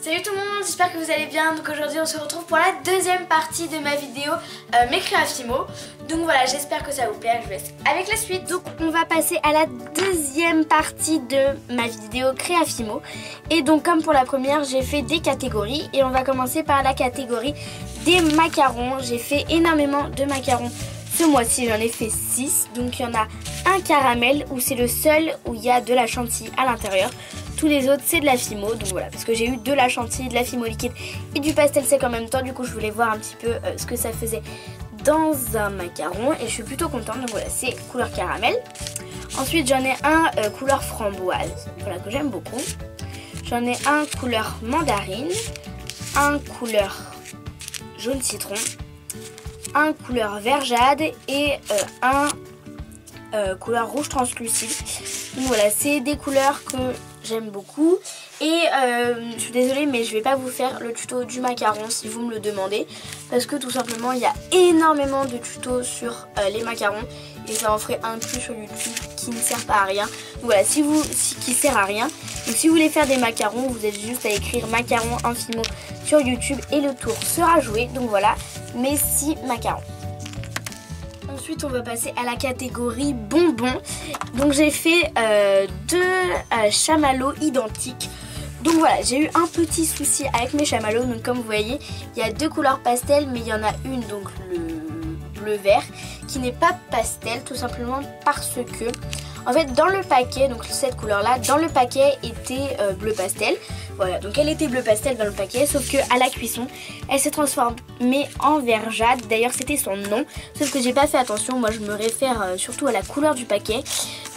Salut tout le monde, j'espère que vous allez bien. Donc aujourd'hui on se retrouve pour la deuxième partie de ma vidéo mes Créafimo. Donc voilà, j'espère que ça vous plaît, je vous laisse avec la suite. Donc on va passer à la deuxième partie de ma vidéo Créafimo. Et donc comme pour la première, j'ai fait des catégories. Et on va commencer par la catégorie des macarons. J'ai fait énormément de macarons ce mois-ci, j'en ai fait 6. Donc il y en a un caramel où c'est le seul où il y a de la chantilly à l'intérieur. Tous les autres c'est de la fimo, donc voilà, parce que j'ai eu de la chantilly, de la fimo liquide et du pastel sec en même temps. Du coup je voulais voir un petit peu ce que ça faisait dans un macaron et je suis plutôt contente. Donc voilà, c'est couleur caramel. Ensuite j'en ai un couleur framboise, voilà, que j'aime beaucoup. J'en ai un couleur mandarine, un couleur jaune citron, un couleur vert jade et un couleur rouge translucide. Donc voilà, c'est des couleurs que j'aime beaucoup. Et je suis désolée mais je vais pas vous faire le tuto du macaron si vous me le demandez, parce que tout simplement il y a énormément de tutos sur les macarons et ça en ferait un plus sur YouTube qui ne sert pas à rien. Donc voilà, qui sert à rien. Donc si vous voulez faire des macarons, vous avez juste à écrire macaron infimo sur YouTube et le tour sera joué. Donc voilà, mes 6 macarons. Ensuite on va passer à la catégorie bonbons. Donc j'ai fait deux chamallows identiques. Donc voilà, j'ai eu un petit souci avec mes chamallows. Donc comme vous voyez, il y a deux couleurs pastel, mais il y en a une, donc le bleu vert, qui n'est pas pastel, tout simplement parce que en fait dans le paquet, donc cette couleur là, dans le paquet était bleu pastel. Voilà, donc elle était bleu pastel dans le paquet, sauf que à la cuisson elle s'est transformée en vert jade. D'ailleurs c'était son nom, sauf que j'ai pas fait attention. Moi je me réfère surtout à la couleur du paquet.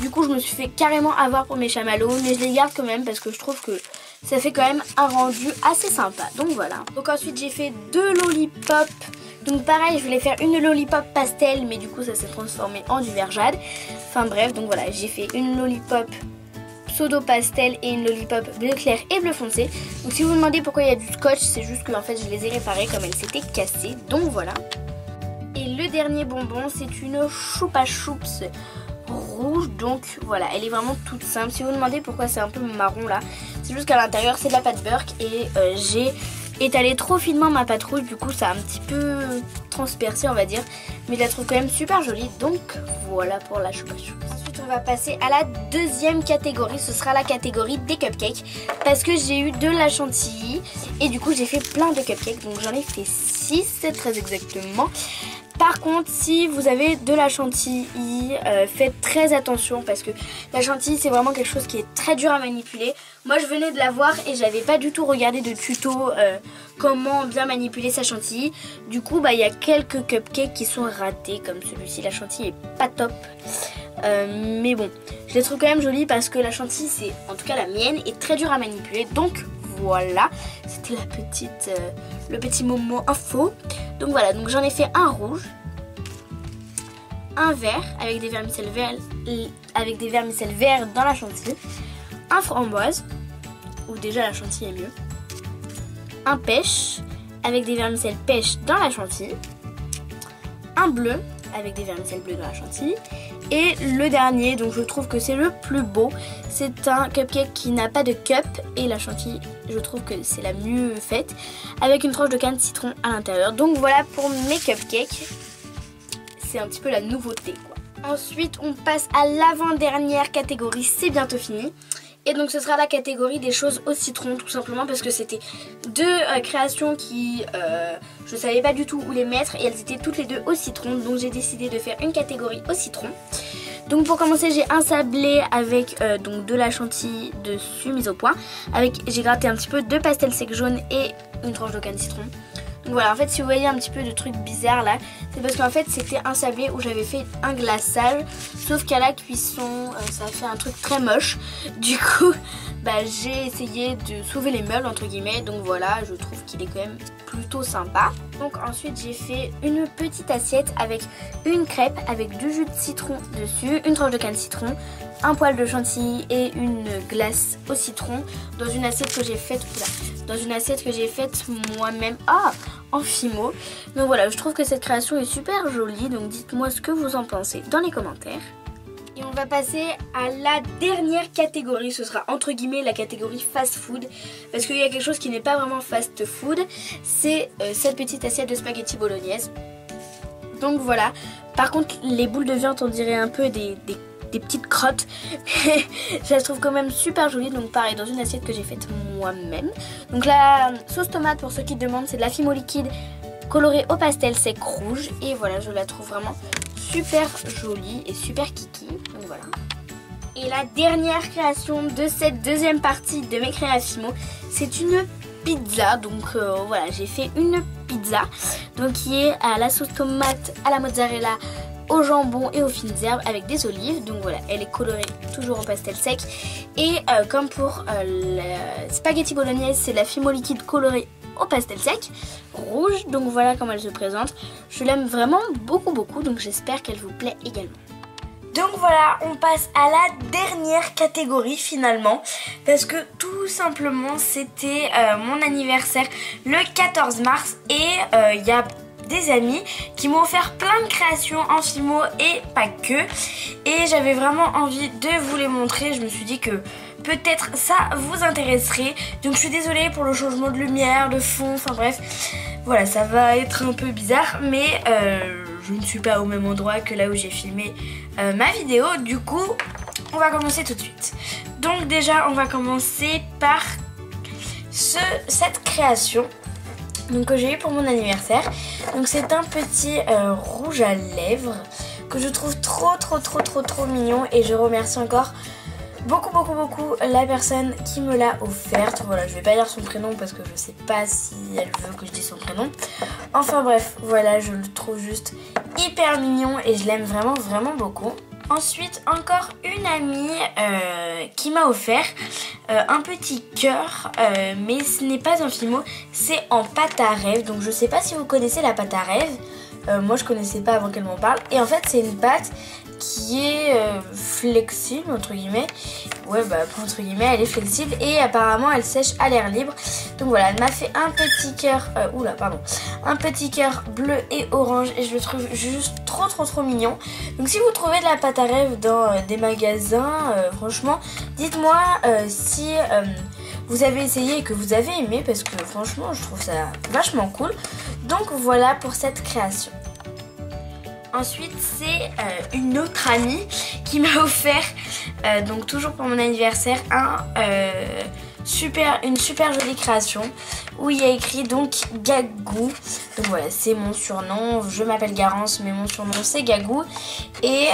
Du coup je me suis fait carrément avoir pour mes chamallows, mais je les garde quand même parce que je trouve que ça fait quand même un rendu assez sympa. Donc voilà. Donc ensuite j'ai fait deux lollipops. Donc pareil, je voulais faire une lollipop pastel, mais du coup ça s'est transformé en du vert jade. Enfin bref, donc voilà, j'ai fait une lollipop pseudo pastel et une lollipop bleu clair et bleu foncé. Donc si vous vous demandez pourquoi il y a du scotch, c'est juste que en fait je les ai réparés comme elles s'étaient cassées. Donc voilà. Et le dernier bonbon, c'est une choupa choups rouge. Donc voilà, elle est vraiment toute simple. Si vous vous demandez pourquoi c'est un peu marron là, c'est juste qu'à l'intérieur c'est de la pâte Burke et j'ai étalé trop finement ma pâte rouge, du coup ça a un petit peu transpercé on va dire, mais je la trouve quand même super jolie. Donc voilà pour la choupa choups. Ensuite on va passer à la deuxième catégorie, ce sera la catégorie des cupcakes, parce que j'ai eu de la chantilly et du coup j'ai fait plein de cupcakes. Donc j'en ai fait 6 très exactement. Par contre, si vous avez de la chantilly, faites très attention parce que la chantilly c'est vraiment quelque chose qui est très dur à manipuler. Moi je venais de la voir et j'avais pas du tout regardé de tuto comment bien manipuler sa chantilly. Du coup il y a quelques cupcakes qui sont ratés comme celui-ci. La chantilly est pas top, mais bon, je les trouve quand même jolies parce que la chantilly, c'est en tout cas la mienne, est très dure à manipuler. Donc voilà, c'était le petit moment info. Donc voilà, donc j'en ai fait un rouge, un vert avec des vermicelles verts dans la chantilly, un framboise où déjà la chantilly est mieux, un pêche avec des vermicelles pêche dans la chantilly, un bleu avec des vermicelles bleues dans la chantilly. Et le dernier, donc je trouve que c'est le plus beau, c'est un cupcake qui n'a pas de cup et la chantilly, je trouve que c'est la mieux faite, avec une tranche de canne citron à l'intérieur. Donc voilà pour mes cupcakes, c'est un petit peu la nouveauté quoi. Ensuite on passe à l'avant-dernière catégorie, c'est bientôt fini. Et donc ce sera la catégorie des choses au citron, tout simplement parce que c'était deux créations qui je savais pas du tout où les mettre et elles étaient toutes les deux au citron. Donc j'ai décidé de faire une catégorie au citron. Donc pour commencer j'ai un sablé avec donc de la chantilly dessus mise au point. J'ai gratté un petit peu de pastel sec jaune et une tranche de canne citron. Donc voilà, en fait si vous voyez un petit peu de trucs bizarres là, c'est parce qu'en fait c'était un sablé où j'avais fait un glaçage, sauf qu'à la cuisson ça a fait un truc très moche. Du coup j'ai essayé de sauver les meubles entre guillemets. Donc voilà, je trouve qu'il est quand même plutôt sympa. Donc ensuite j'ai fait une petite assiette avec une crêpe avec du jus de citron dessus, une tranche de canne citron, un poil de chantilly et une glace au citron dans une assiette que j'ai faite moi-même en fimo. Donc voilà, je trouve que cette création est super jolie. Donc dites-moi ce que vous en pensez dans les commentaires. Et on va passer à la dernière catégorie, ce sera entre guillemets la catégorie fast food. Parce qu'il y a quelque chose qui n'est pas vraiment fast food, c'est cette petite assiette de spaghetti bolognaise. Donc voilà, par contre les boules de viande on dirait un peu des petites crottes. Je la trouve quand même super jolie, donc pareil dans une assiette que j'ai faite moi-même. Donc la sauce tomate pour ceux qui demandent, c'est de la Fimo liquide colorée au pastel sec rouge. Et voilà, je la trouve vraiment super jolie et super kiki. Donc voilà. Et la dernière création de cette deuxième partie de mes créations, c'est une pizza. Donc voilà, j'ai fait une pizza donc qui est à la sauce tomate, à la mozzarella, au jambon et aux fines herbes avec des olives. Donc voilà, elle est colorée toujours au pastel sec. Et comme pour le spaghetti bolognaise, c'est la Fimo liquide colorée au pastel sec rouge. Donc voilà comment elle se présente. Je l'aime vraiment beaucoup, donc j'espère qu'elle vous plaît également. Donc voilà, on passe à la dernière catégorie finalement, parce que tout simplement c'était mon anniversaire le 14 mars et il y a des amis qui m'ont offert plein de créations en Fimo et pas que, et j'avais vraiment envie de vous les montrer. Je me suis dit que peut-être ça vous intéresserait, donc je suis désolée pour le changement de lumière, de fond, enfin bref, voilà, ça va être un peu bizarre, mais je ne suis pas au même endroit que là où j'ai filmé ma vidéo. Du coup, on va commencer tout de suite. Donc déjà, on va commencer par cette création donc, que j'ai eu pour mon anniversaire. Donc c'est un petit rouge à lèvres que je trouve trop mignon, et je remercie encore beaucoup la personne qui me l'a offerte. Voilà, je vais pas dire son prénom parce que je sais pas si elle veut que je dise son prénom. Enfin bref, voilà, je le trouve juste hyper mignon et je l'aime vraiment beaucoup. Ensuite, encore une amie qui m'a offert un petit cœur, mais ce n'est pas en Fimo, c'est en pâte à rêve. Donc je sais pas si vous connaissez la pâte à rêve. Moi je connaissais pas avant qu'elle m'en parle. Et en fait c'est une pâte qui est flexible entre guillemets. Ouais bah entre guillemets elle est flexible et apparemment elle sèche à l'air libre. Donc voilà, elle m'a fait un petit cœur, un petit cœur bleu et orange, et je le trouve juste trop mignon. Donc si vous trouvez de la pâte à rêve dans des magasins, franchement dites-moi si vous avez essayé et que vous avez aimé, parce que franchement je trouve ça vachement cool. Donc voilà pour cette création. Ensuite c'est une autre amie qui m'a offert, donc toujours pour mon anniversaire, une super jolie création où il y a écrit donc Gagou. Donc voilà, c'est mon surnom, je m'appelle Garance mais mon surnom c'est Gagou, et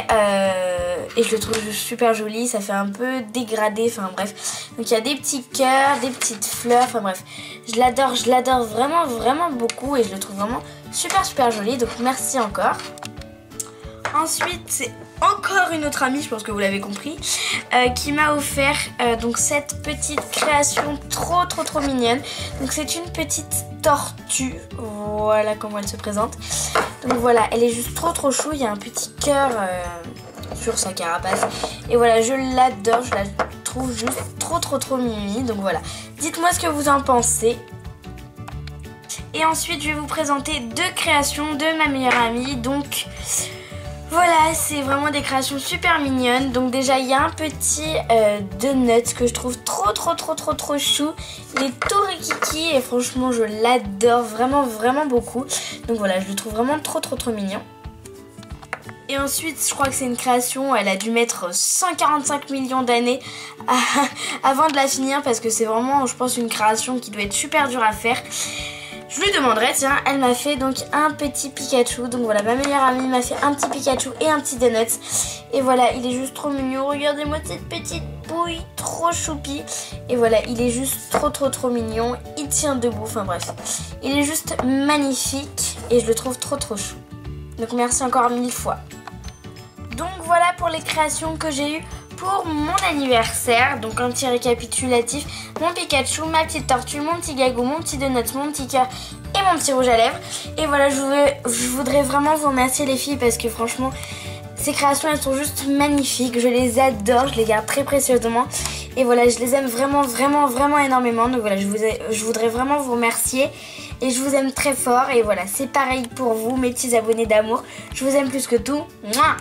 je le trouve super joli, ça fait un peu dégradé, enfin bref. Donc il y a des petits cœurs, des petites fleurs, enfin bref, je l'adore vraiment beaucoup, et je le trouve vraiment super joli, donc merci encore. Ensuite c'est encore une autre amie, je pense que vous l'avez compris, qui m'a offert donc cette petite création trop mignonne. Donc c'est une petite tortue, voilà comment elle se présente. Donc voilà, elle est juste trop chou, il y a un petit cœur sur sa carapace, et voilà, je l'adore, je la trouve juste trop mimi. Donc voilà, dites-moi ce que vous en pensez. Et ensuite je vais vous présenter deux créations de ma meilleure amie. Donc voilà, c'est vraiment des créations super mignonnes. Donc déjà il y a un petit donut que je trouve trop chou. Il est tout rikiki et franchement je l'adore vraiment beaucoup. Donc voilà, je le trouve vraiment trop mignon. Et ensuite je crois que c'est une création, elle a dû mettre 145 millions d'années avant de la finir, parce que c'est vraiment, je pense, une création qui doit être super dure à faire. Je lui demanderai, tiens, elle m'a fait donc un petit Pikachu. Donc voilà, ma meilleure amie m'a fait un petit Pikachu et un petit donut. Et voilà, il est juste trop mignon. Regardez-moi cette petite bouille, trop choupi. Et voilà, il est juste trop mignon. Il tient debout, enfin bref. Il est juste magnifique et je le trouve trop chou. Donc merci encore 1000 fois. Donc voilà pour les créations que j'ai eues pour mon anniversaire. Donc un petit récapitulatif: mon Pikachu, ma petite tortue, mon petit Gagou, mon petit donut, mon petit cœur et mon petit rouge à lèvres. Et voilà, je voudrais vraiment vous remercier les filles, parce que franchement ces créations elles sont juste magnifiques, je les adore, je les garde très précieusement. Et voilà, je les aime vraiment énormément. Donc voilà, je voudrais vraiment vous remercier. Et je vous aime très fort. Et voilà, c'est pareil pour vous mes petits abonnés d'amour. Je vous aime plus que tout. Mouah.